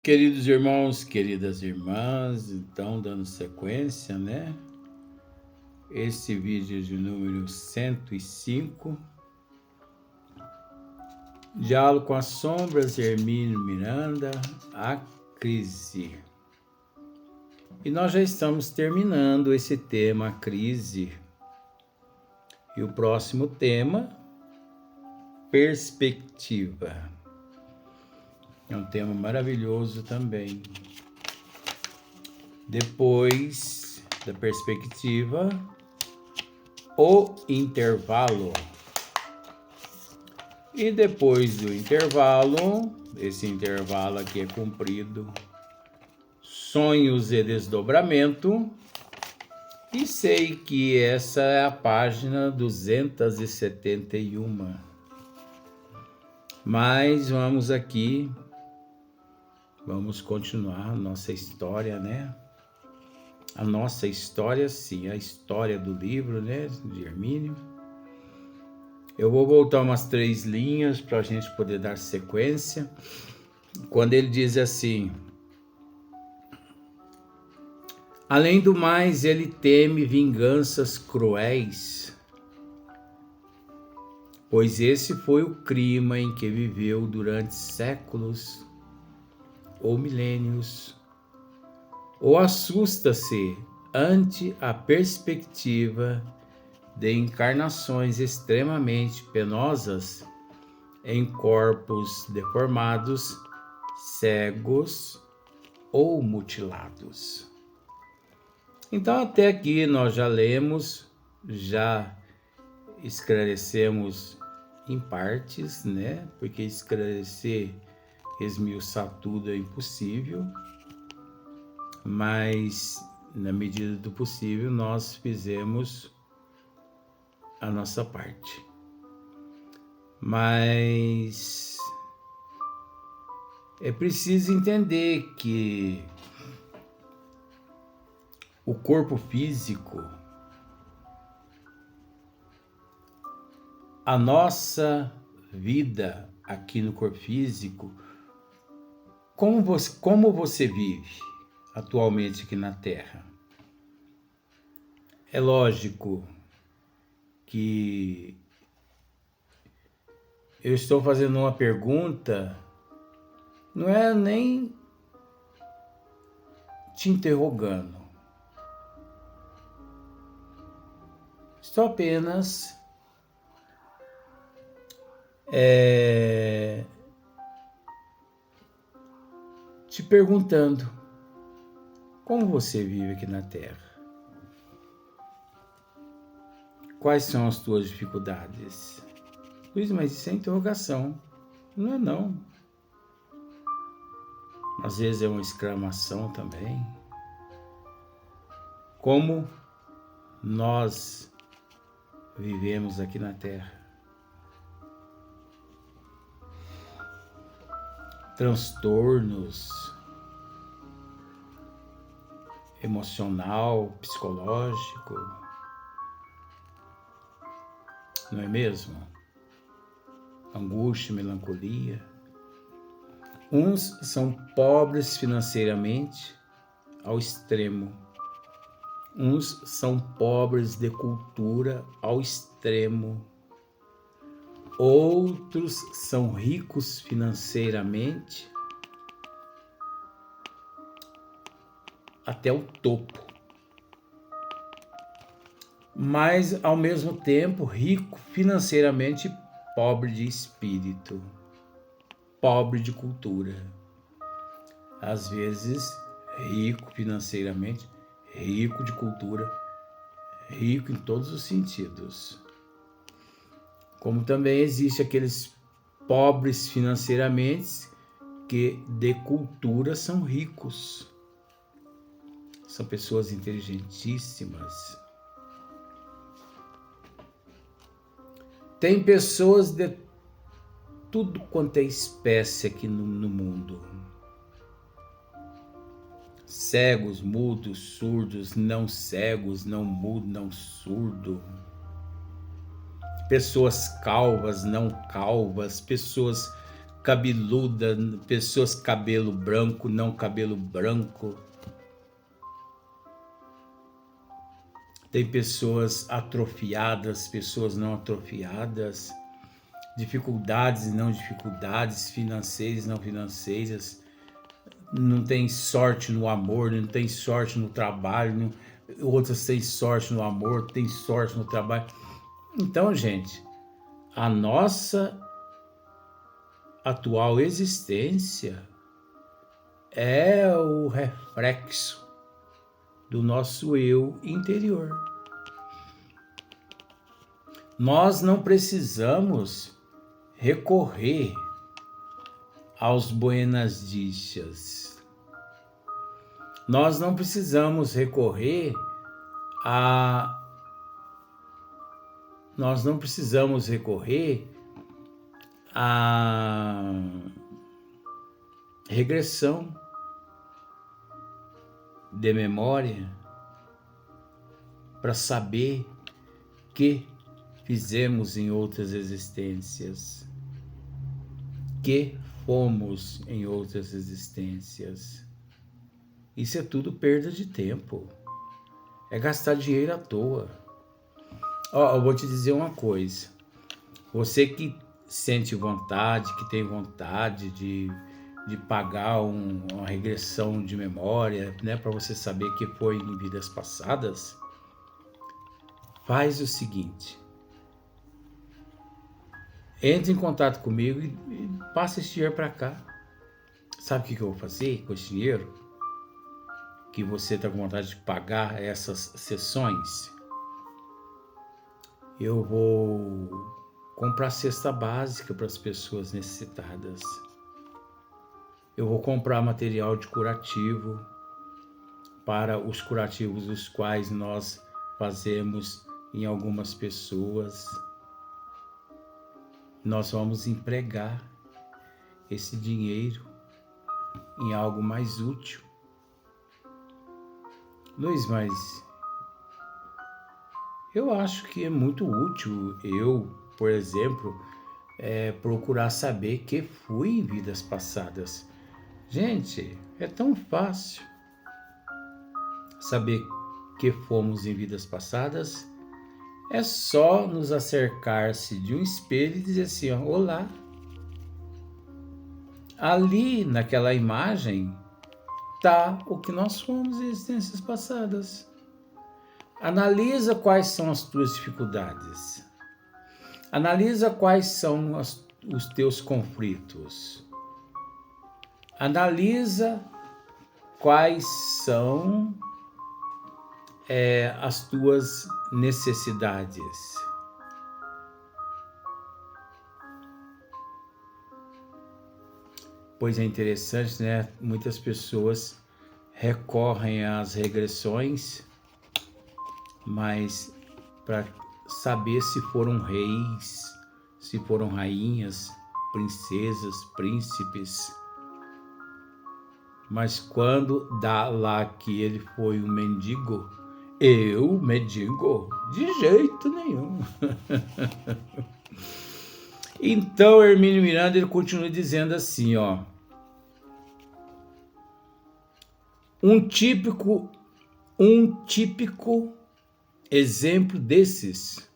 Queridos irmãos, queridas irmãs, então dando sequência, né? Esse vídeo de número 105, Diálogo com as Sombras, Hermínio Miranda, a crise. E nós já estamos terminando esse tema, a crise. E o próximo tema, perspectiva. É um tema maravilhoso também. Depois da perspectiva, o intervalo. E depois do intervalo, esse intervalo aqui é cumprido, sonhos e desdobramento. E sei que essa é a página 271. Mas vamos continuar a nossa história, né? A nossa história, sim, a história do livro, né, de Hermínio. Eu vou voltar umas 3 linhas para a gente poder dar sequência. Quando ele diz assim: além do mais, ele teme vinganças cruéis, pois esse foi o clima em que viveu durante séculos ou milênios, ou assusta-se ante a perspectiva de encarnações extremamente penosas em corpos deformados, cegos ou mutilados. Então, até aqui nós já lemos, já esclarecemos em partes, né? Porque esclarecer, esmiuçar tudo é impossível, mas na medida do possível nós fizemos a nossa parte. Mas é preciso entender que o corpo físico, a nossa vida aqui no corpo físico, como você vive atualmente aqui na Terra? É lógico que eu estou fazendo uma pergunta, não é nem te interrogando. Estou apenas te perguntando como você vive aqui na Terra. Quais são as tuas dificuldades? Luiz, mas isso é interrogação. Não é não. Às vezes é uma exclamação também. Como nós vivemos aqui na Terra? Transtornos emocional, psicológico, não é mesmo? Angústia, melancolia. Uns são pobres financeiramente ao extremo. Uns são pobres de cultura ao extremo. Outros são ricos financeiramente até o topo. Mas, ao mesmo tempo, rico financeiramente, pobre de espírito, pobre de cultura. Às vezes, rico financeiramente, rico de cultura, rico em todos os sentidos. Como também existe aqueles pobres financeiramente que de cultura são ricos. São pessoas inteligentíssimas. Tem pessoas de tudo quanto é espécie aqui no mundo. Cegos, mudos, surdos, não cegos, não mudo, não surdo. Pessoas calvas, não calvas, pessoas cabeluda, pessoas cabelo branco, não cabelo branco. Tem pessoas atrofiadas, pessoas não atrofiadas, dificuldades e não dificuldades, financeiras e não financeiras. Não tem sorte no amor, não tem sorte no trabalho, outras têm sorte no amor, tem sorte no trabalho. Então, gente, a nossa atual existência é o reflexo do nosso eu interior. Nós não precisamos recorrer aos buenas dichas. Nós não precisamos recorrer a regressão de memória para saber que fizemos em outras existências, que fomos em outras existências. Isso é tudo perda de tempo, é gastar dinheiro à toa. Eu vou te dizer uma coisa, você que sente vontade, que tem vontade de pagar uma regressão de memória, né, para você saber que foi em vidas passadas, faz o seguinte: entre em contato comigo e passa esse dinheiro para cá. Sabe o que eu vou fazer com esse dinheiro que você está com vontade de pagar essas sessões? Eu vou comprar cesta básica para as pessoas necessitadas. Eu vou comprar material de curativo para os curativos os quais nós fazemos em algumas pessoas. Nós vamos empregar esse dinheiro em algo mais útil. Luiz, mas eu acho que é muito útil eu, por exemplo, procurar saber que fui em vidas passadas. Gente, é tão fácil saber que fomos em vidas passadas. É só nos acercar-se de um espelho e dizer assim, ó, olá. Ali, naquela imagem, está o que nós fomos em existências passadas. Analisa quais são as tuas dificuldades. Analisa quais são os teus conflitos. Analisa quais são as tuas necessidades. Pois é interessante, né? Muitas pessoas recorrem às regressões, mas para saber se foram reis, se foram rainhas, princesas, príncipes. Mas quando dá lá que ele foi um mendigo, mendigo? De jeito nenhum. Então, Hermínio Miranda, ele continua dizendo assim, ó. Um típico exemplo desses,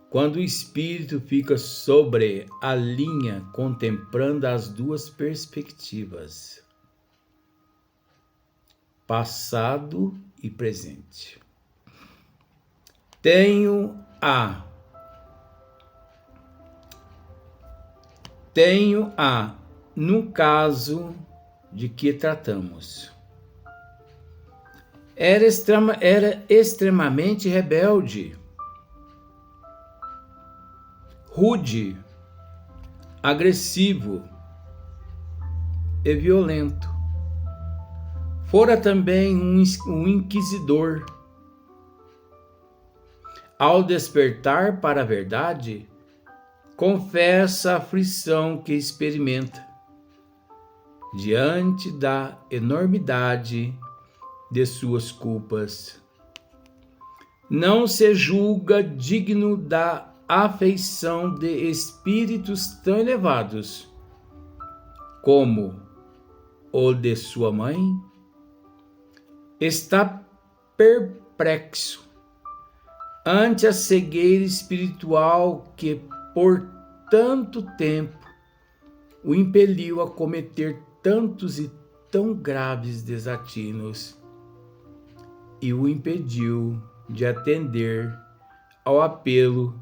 quando o espírito fica sobre a linha contemplando as duas perspectivas, passado e presente. Tenho no caso de que tratamos. Era extremamente rebelde, rude, agressivo e violento. Fora também um inquisidor. Ao despertar para a verdade, confessa a aflição que experimenta diante da enormidade de suas culpas. Não se julga digno da afeição de espíritos tão elevados como o de sua mãe? Está perplexo ante a cegueira espiritual que por tanto tempo o impeliu a cometer tantos e tão graves desatinos e o impediu de atender ao apelo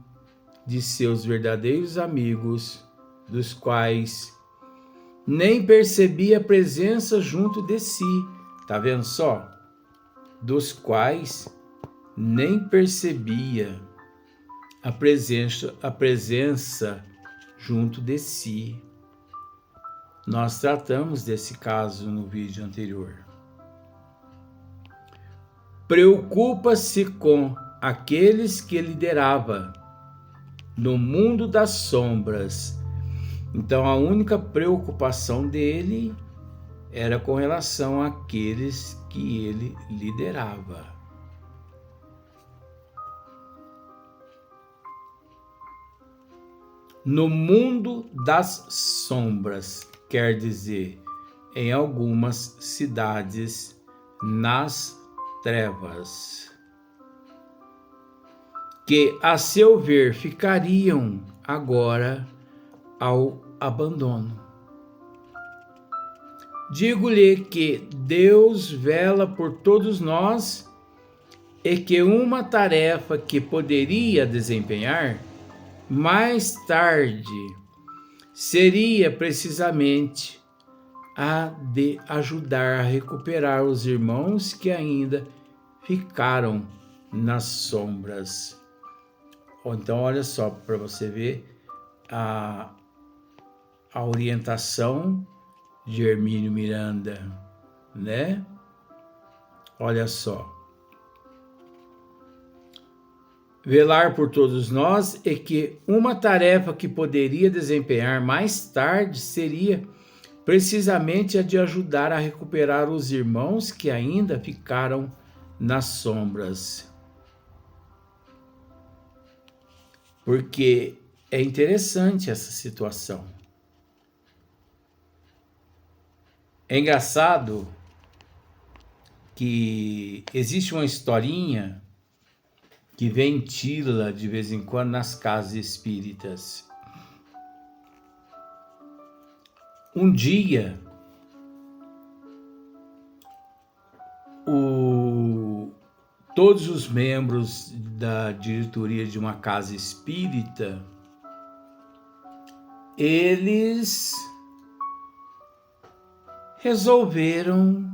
de seus verdadeiros amigos, dos quais nem percebia a presença junto de si. Tá vendo só? Dos quais nem percebia a presença junto de si. Nós tratamos desse caso no vídeo anterior. Preocupa-se com aqueles que liderava no mundo das sombras. Então, a única preocupação dele era com relação àqueles que ele liderava. No mundo das sombras, quer dizer, em algumas cidades nas trevas, que, a seu ver, ficariam agora ao abandono. Digo-lhe que Deus vela por todos nós e que uma tarefa que poderia desempenhar mais tarde seria precisamente a de ajudar a recuperar os irmãos que ainda ficaram nas sombras. Então, olha só, para você ver a orientação de Hermínio Miranda, né? Olha só. Velar por todos nós é que uma tarefa que poderia desempenhar mais tarde seria precisamente a de ajudar a recuperar os irmãos que ainda ficaram nas sombras. Porque é interessante essa situação. É engraçado que existe uma historinha que ventila de vez em quando nas casas espíritas. Um dia, todos os membros da diretoria de uma casa espírita, eles resolveram,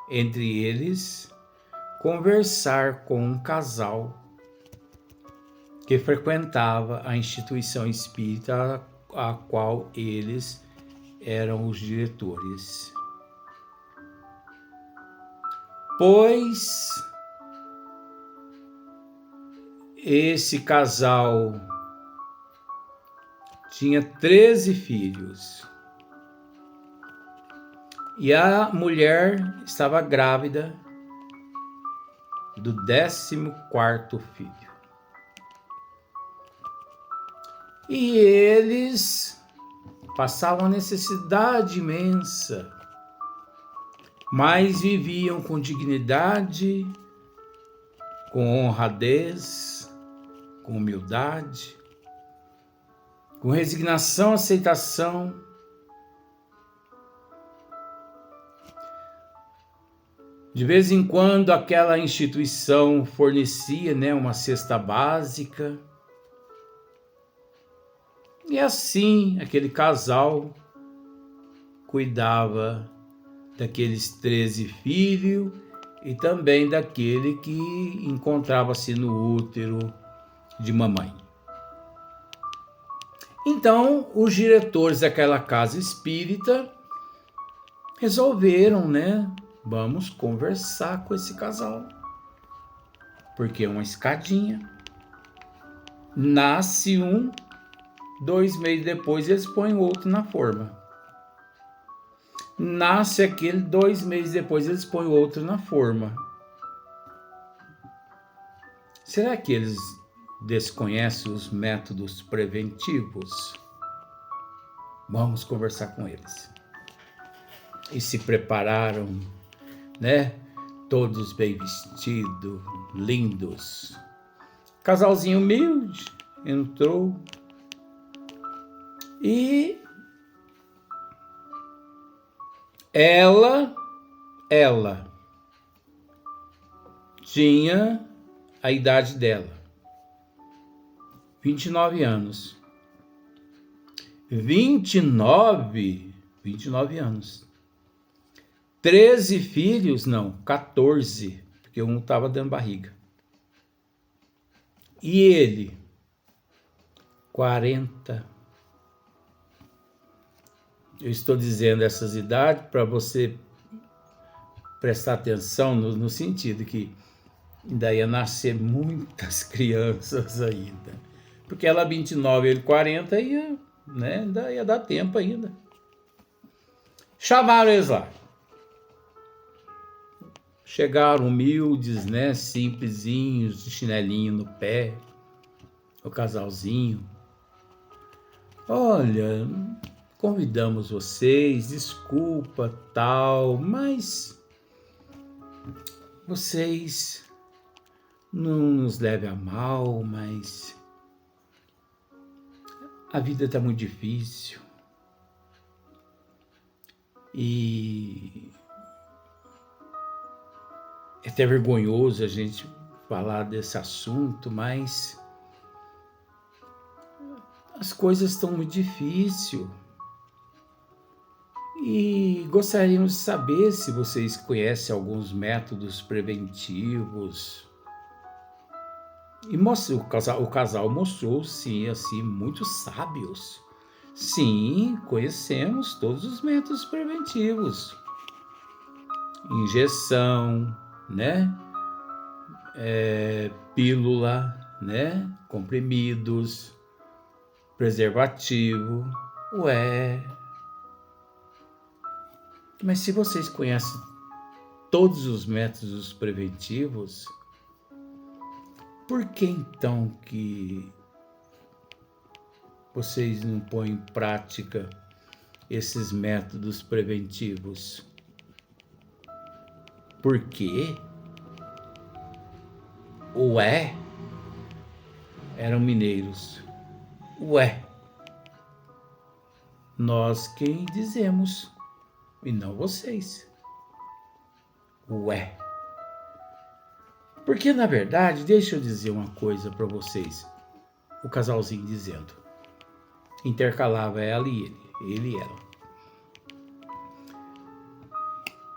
entre eles, conversar com um casal que frequentava a instituição espírita a qual eles eram os diretores. Pois esse casal tinha 13 filhos e a mulher estava grávida do 14º filho. E eles passavam uma necessidade imensa, mas viviam com dignidade, com honradez, com humildade, com resignação, aceitação. De vez em quando aquela instituição fornecia, uma cesta básica. E assim aquele casal cuidava daqueles 13 filhos e também daquele que encontrava-se no útero de mamãe. Então, os diretores daquela casa espírita resolveram, vamos conversar com esse casal. Porque é uma escadinha. Nasce um, 2 meses depois eles põem o outro na forma. Nasce aquele, 2 meses depois eles põem o outro na forma. Será que eles desconhecem os métodos preventivos? Vamos conversar com eles. e se prepararam, né? Todos bem vestidos, lindos. Casalzinho humilde entrou e ela tinha a idade dela, 29 anos. 29 anos. 13 filhos, não, 14, porque um estava dando barriga. E ele, 40. Eu estou dizendo essas idades para você prestar atenção no sentido que ainda ia nascer muitas crianças ainda. Porque ela 29, ele 40, ainda ia dar tempo ainda. Chamaram eles lá. Chegaram humildes, né? Simplesinhos, de chinelinho no pé. O casalzinho. Olha, convidamos vocês, desculpa, tal, mas vocês não nos levem a mal, mas a vida está muito difícil. E é até vergonhoso a gente falar desse assunto, mas as coisas estão muito difíceis. E gostaríamos de saber se vocês conhecem alguns métodos preventivos. E o casal mostrou, sim, assim, muito sábios. Sim, conhecemos todos os métodos preventivos. Injeção, né? Pílula, né? Comprimidos, preservativo. Mas se vocês conhecem todos os métodos preventivos, por que então que vocês não põem em prática esses métodos preventivos? Por quê? Eram mineiros. Nós quem dizemos, e não vocês. Porque, na verdade, deixa eu dizer uma coisa para vocês. O casalzinho dizendo. Intercalava ela e ele e ela.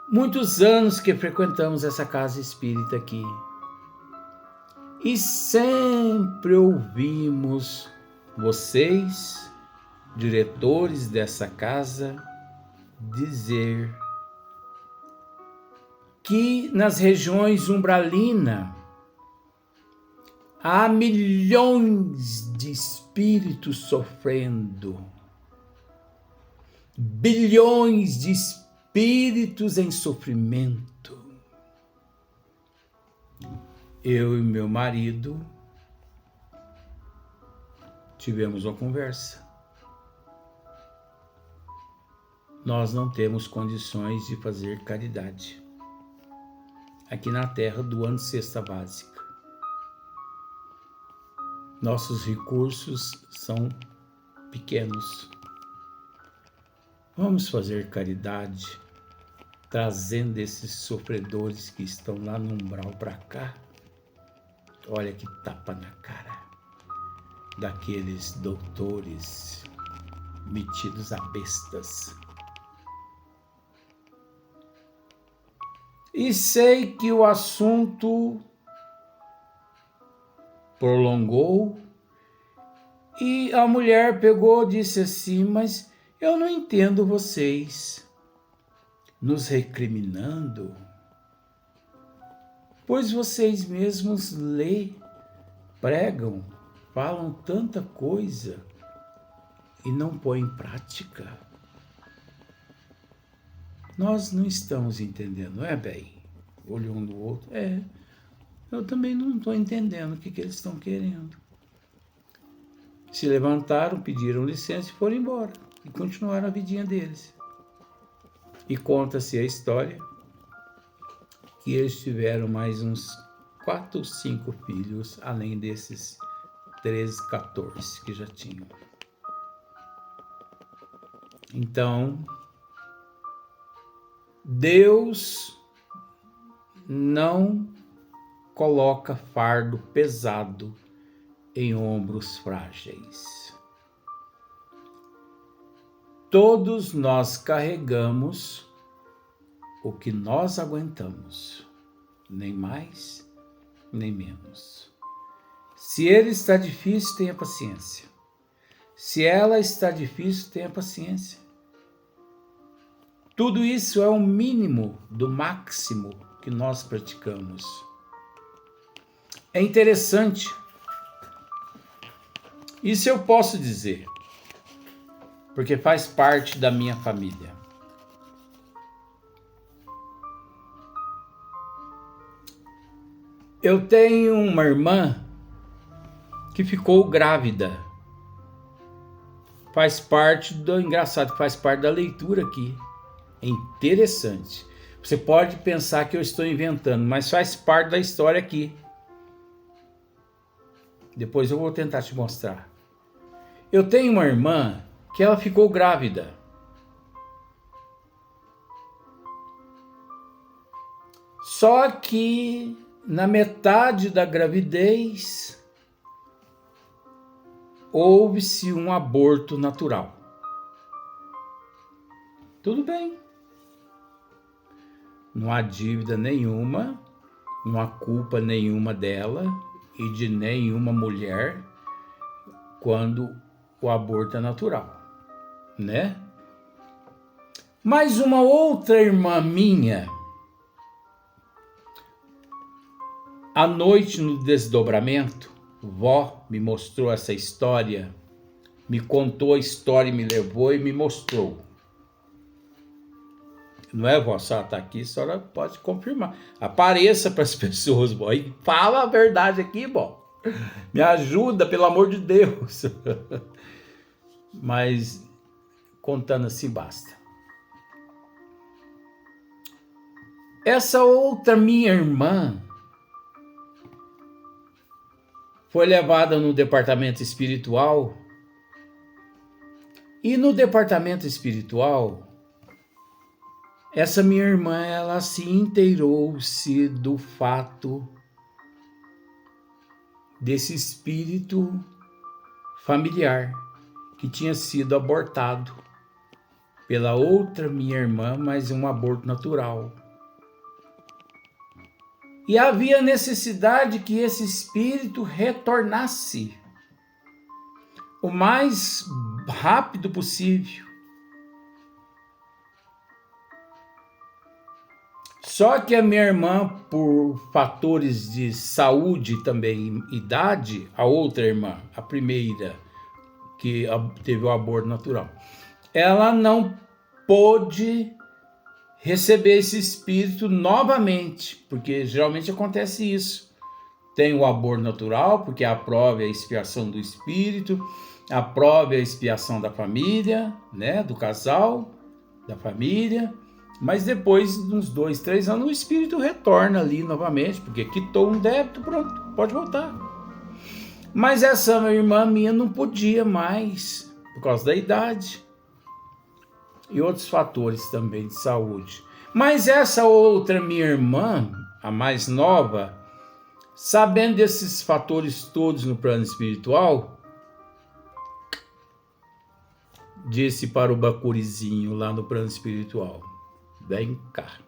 Muitos anos que frequentamos essa casa espírita aqui. E sempre ouvimos vocês, diretores dessa casa, dizer que nas regiões umbralinas há milhões de espíritos sofrendo, bilhões de espíritos em sofrimento. Eu e meu marido tivemos uma conversa. Nós não temos condições de fazer caridade aqui na Terra doando cesta básica. Nossos recursos são pequenos. Vamos fazer caridade trazendo esses sofredores que estão lá no umbral para cá. Olha que tapa na cara daqueles doutores metidos a bestas. E sei que o assunto prolongou e a mulher pegou e disse assim, mas eu não entendo vocês nos recriminando, pois vocês mesmos pregam, falam tanta coisa e não põem em prática. Nós não estamos entendendo, não é, bem? Olho um do outro. Eu também não estou entendendo o que eles estão querendo. Se levantaram, pediram licença e foram embora. E continuaram a vidinha deles. E conta-se a história que eles tiveram mais uns 4 ou 5 filhos, além desses 13, 14 que já tinham. Então, Deus não coloca fardo pesado em ombros frágeis. Todos nós carregamos o que nós aguentamos, nem mais, nem menos. Se ele está difícil, tenha paciência. Se ela está difícil, tenha paciência. Tudo isso é o mínimo do máximo que nós praticamos. É interessante. Isso eu posso dizer, porque faz parte da minha família. Eu tenho uma irmã que ficou grávida. Faz parte do engraçado, faz parte da leitura aqui. É interessante. Você pode pensar que eu estou inventando, mas faz parte da história aqui. Depois eu vou tentar te mostrar. Eu tenho uma irmã que ela ficou grávida. Só que na metade da gravidez houve-se um aborto natural. Tudo bem. Não há dívida nenhuma, não há culpa nenhuma dela e de nenhuma mulher quando o aborto é natural, né? Mas uma outra irmã minha, à noite no desdobramento, vó me mostrou essa história, me contou a história, me levou e me mostrou. Não é, vó? A senhora está aqui, a senhora pode confirmar. Apareça para as pessoas, vó, e fala a verdade aqui, vó. Me ajuda, pelo amor de Deus. Mas contando assim basta. Essa outra minha irmã foi levada no departamento espiritual. E no departamento espiritual, essa minha irmã, ela se inteirou-se do fato desse espírito familiar que tinha sido abortado pela outra minha irmã, mas um aborto natural. E havia necessidade que esse espírito retornasse o mais rápido possível. Só que a minha irmã, por fatores de saúde também, idade, a outra irmã, a primeira, que teve o aborto natural, ela não pôde receber esse espírito novamente, porque geralmente acontece isso. Tem o aborto natural, porque a prova é a expiação do espírito, a prova é a expiação da família, né, do casal, da família. Mas depois de uns 2, 3 anos, o espírito retorna ali novamente, porque quitou um débito, pronto, pode voltar. Mas essa irmã minha não podia mais, por causa da idade e outros fatores também de saúde. Mas essa outra minha irmã, a mais nova, sabendo desses fatores todos no plano espiritual, disse para o bacurizinho lá no plano espiritual: vem cá,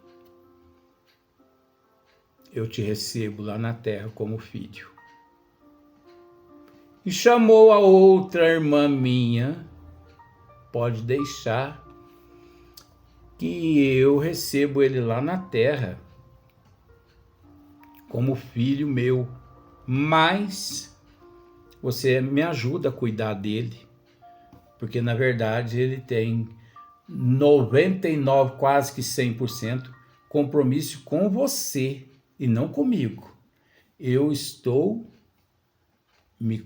eu te recebo lá na terra como filho. E chamou a outra irmã minha: pode deixar que eu recebo ele lá na terra como filho meu, mas você me ajuda a cuidar dele, porque na verdade ele tem 99, quase que 100% compromisso com você e não comigo. Eu estou me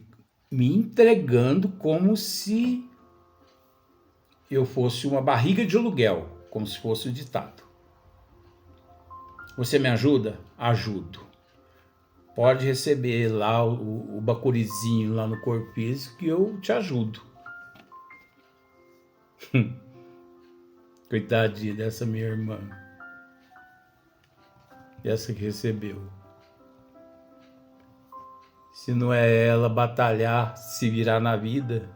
entregando como se eu fosse uma barriga de aluguel. como se fosse o ditado. Você me ajuda? Ajudo. Pode receber lá o bacurizinho lá no corpo físico que eu te ajudo. Coitadinha dessa minha irmã. Essa que recebeu. Se não é ela batalhar, se virar na vida,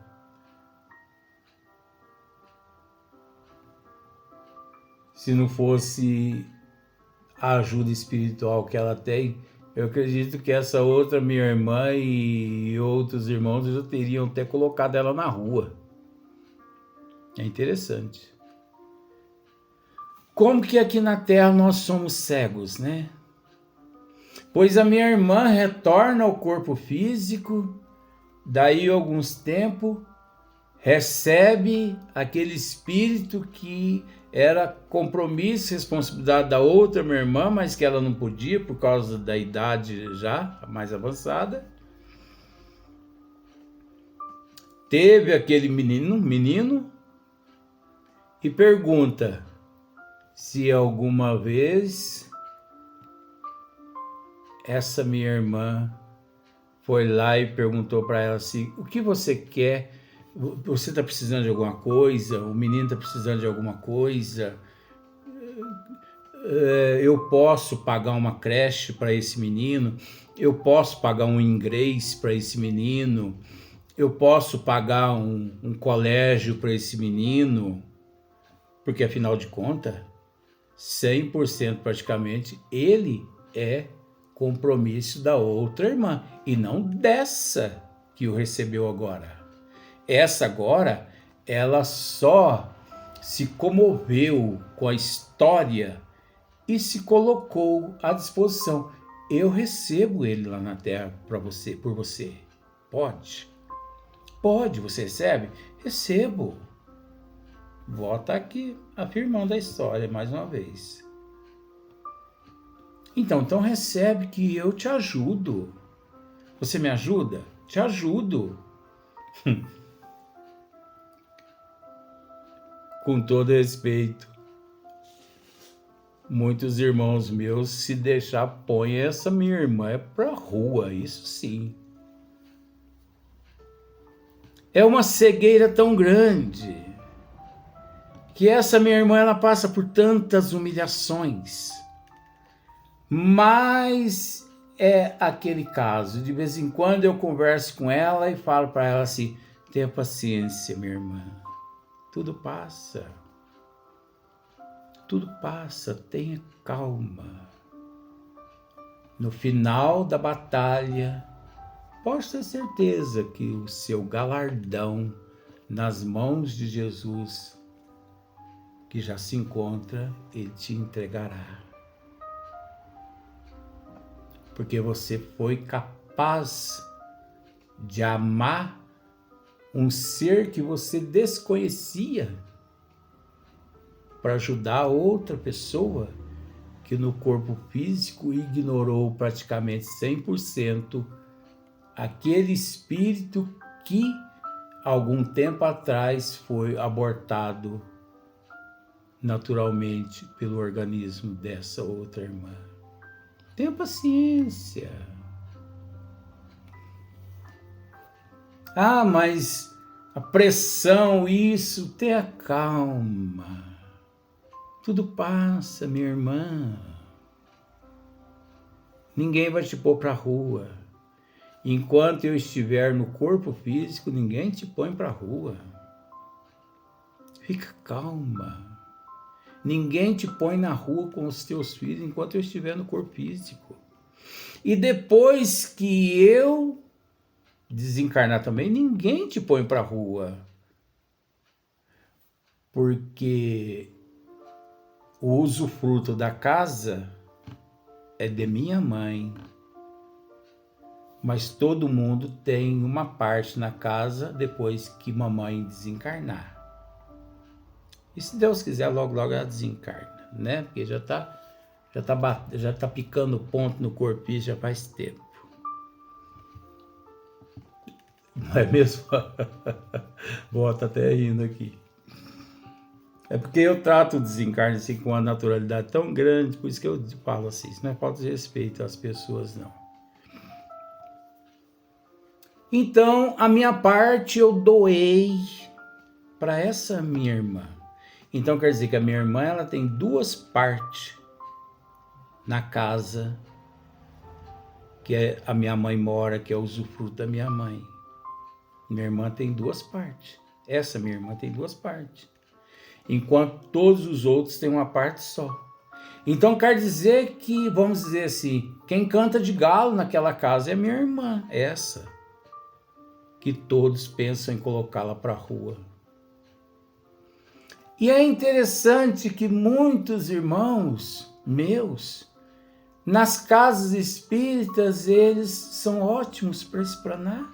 se não fosse a ajuda espiritual que ela tem, eu acredito que essa outra minha irmã e outros irmãos já teriam até colocado ela na rua. É interessante. Como que aqui na Terra nós somos cegos, né? Pois a minha irmã retorna ao corpo físico, daí alguns tempos, recebe aquele espírito que era compromisso e responsabilidade da outra minha irmã, mas que ela não podia por causa da idade já mais avançada. Teve aquele menino e pergunta se alguma vez essa minha irmã foi lá e perguntou para ela assim: o que você quer? Você está precisando de alguma coisa? O menino está precisando de alguma coisa? Eu posso pagar uma creche para esse menino? Eu posso pagar um inglês para esse menino? Eu posso pagar um colégio para esse menino? Porque, afinal de contas, 100% praticamente, ele é compromisso da outra irmã e não dessa que o recebeu agora. Essa agora, ela só se comoveu com a história e se colocou à disposição. Eu recebo ele lá na Terra para você, por você. Pode? Pode, você recebe? Recebo. Volta aqui afirmando a história mais uma vez. Então recebe que eu te ajudo. Você me ajuda? Te ajudo. Com todo respeito, muitos irmãos meus, se deixar, põe essa minha irmã pra rua, isso sim. É uma cegueira tão grande que essa minha irmã, ela passa por tantas humilhações. Mas é aquele caso, de vez em quando eu converso com ela e falo para ela assim: tenha paciência, minha irmã, tudo passa, tenha calma. No final da batalha, pode ter certeza que o seu galardão nas mãos de Jesus, que já se encontra, ele te entregará. Porque você foi capaz de amar um ser que você desconhecia para ajudar outra pessoa que no corpo físico ignorou praticamente 100% aquele espírito que algum tempo atrás foi abortado naturalmente pelo organismo dessa outra irmã. Tenha paciência. Ah, mas a pressão, isso, tenha calma. Tudo passa, minha irmã. Ninguém vai te pôr para a rua. Enquanto eu estiver no corpo físico, ninguém te põe para a rua. Fica calma. Ninguém te põe na rua com os teus filhos enquanto eu estiver no corpo físico. E depois que eu desencarnar também, ninguém te põe para a rua. Porque o usufruto da casa é de minha mãe. Mas todo mundo tem uma parte na casa depois que mamãe desencarnar. E se Deus quiser, logo ela desencarna, né? Porque já tá picando ponto no corpo já faz tempo. Não é mesmo? Bota até rindo aqui. É porque eu trato o desencarne assim com uma naturalidade tão grande, por isso que eu falo assim, isso não é falta de respeito às pessoas, não. Então, a minha parte eu doei para essa minha irmã. Então, quer dizer que a minha irmã ela tem duas partes na casa que a minha mãe mora, que é o usufruto da minha mãe. Minha irmã tem duas partes. Essa minha irmã tem duas partes. Enquanto todos os outros têm uma parte só. Então quer dizer que, vamos dizer assim, quem canta de galo naquela casa é minha irmã, essa, que todos pensam em colocá-la para a rua. E é interessante que muitos irmãos meus, nas casas espíritas, eles são ótimos para esplanar.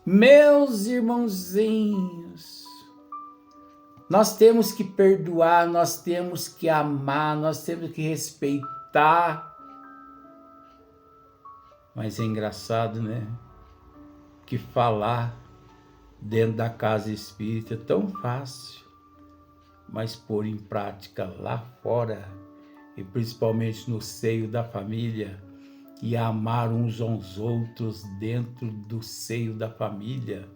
Meus irmãozinhos, nós temos que perdoar, nós temos que amar, nós temos que respeitar. Mas é engraçado, né? Que falar dentro da casa espírita é tão fácil, mas pôr em prática lá fora, e principalmente no seio da família, e amar uns aos outros dentro do seio da família,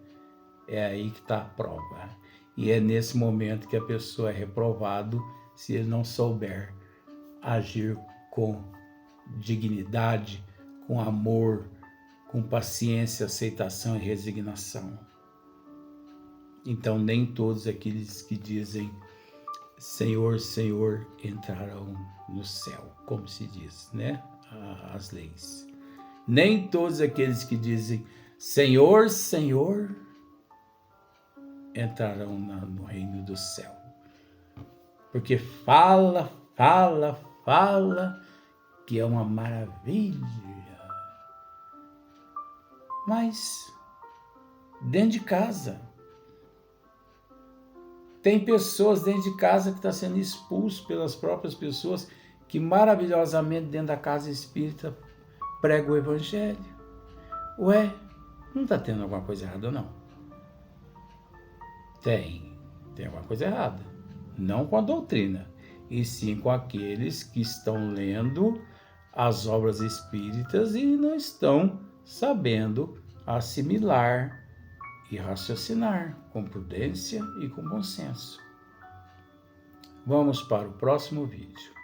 é aí que está a prova. E é nesse momento que a pessoa é reprovado se ele não souber agir com dignidade, com amor, com paciência, aceitação e resignação. Então, nem todos aqueles que dizem Senhor, Senhor, entrarão no céu, como se diz, né? As leis. Nem todos aqueles que dizem Senhor, Senhor, entrarão no reino do céu. Porque fala, que é uma maravilha. Mas dentro de casa, tem pessoas dentro de casa que estão sendo expulsos pelas próprias pessoas que maravilhosamente dentro da casa espírita pregam o evangelho. Ué, não está tendo alguma coisa errada, não? Tem alguma coisa errada. Não com a doutrina, e sim com aqueles que estão lendo as obras espíritas e não estão sabendo assimilar e raciocinar com prudência e com bom senso. Vamos para o próximo vídeo.